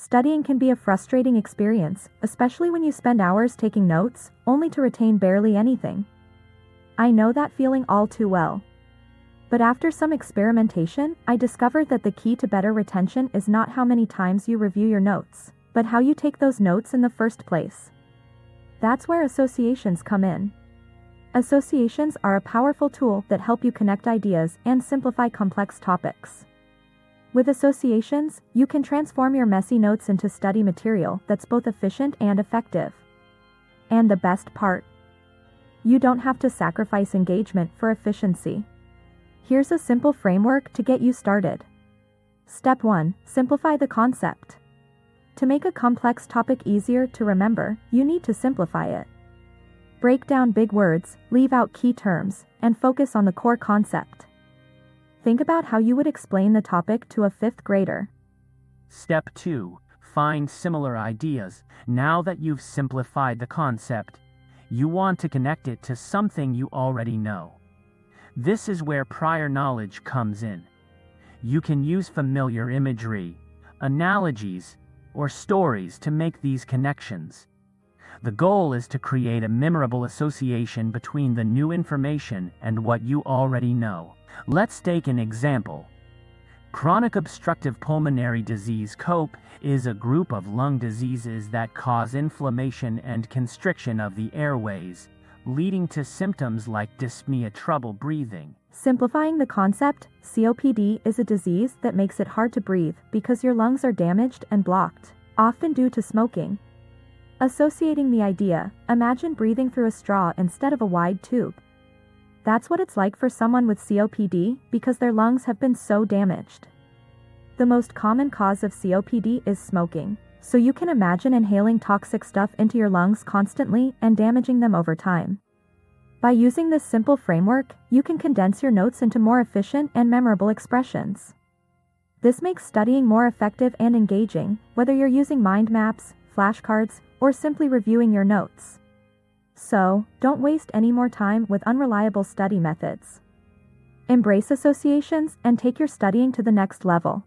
Studying can be a frustrating experience, especially when you spend hours taking notes, only to retain barely anything. I know that feeling all too well. But after some experimentation, I discovered that the key to better retention is not how many times you review your notes, but how you take those notes in the first place. That's where associations come in. Associations are a powerful tool that help you connect ideas and simplify complex topics. With associations, you can transform your messy notes into study material that's both efficient and effective. And the best part? You don't have to sacrifice engagement for efficiency. Here's a simple framework to get you started. Step 1. Simplify the concept. To make a complex topic easier to remember, you need to simplify it. Break down big words, leave out key terms, and focus on the core concept. Think about how you would explain the topic to a 5th grader. Step 2. Find similar ideas. Now that you've simplified the concept, you want to connect it to something you already know. This is where prior knowledge comes in. You can use familiar imagery, analogies, or stories to make these connections. The goal is to create a memorable association between the new information and what you already know. Let's take an example. Chronic obstructive pulmonary disease (COPD) is a group of lung diseases that cause inflammation and constriction of the airways, leading to symptoms like dyspnea, trouble breathing. Simplifying the concept, COPD is a disease that makes it hard to breathe because your lungs are damaged and blocked, often due to smoking. Associating the idea, imagine breathing through a straw instead of a wide tube. That's what it's like for someone with COPD because their lungs have been so damaged. The most common cause of COPD is smoking, so you can imagine inhaling toxic stuff into your lungs constantly and damaging them over time. By using this simple framework, you can condense your notes into more efficient and memorable expressions. This makes studying more effective and engaging, whether you're using mind maps, flashcards, or simply reviewing your notes. So, don't waste any more time with unreliable study methods. Embrace associations and take your studying to the next level.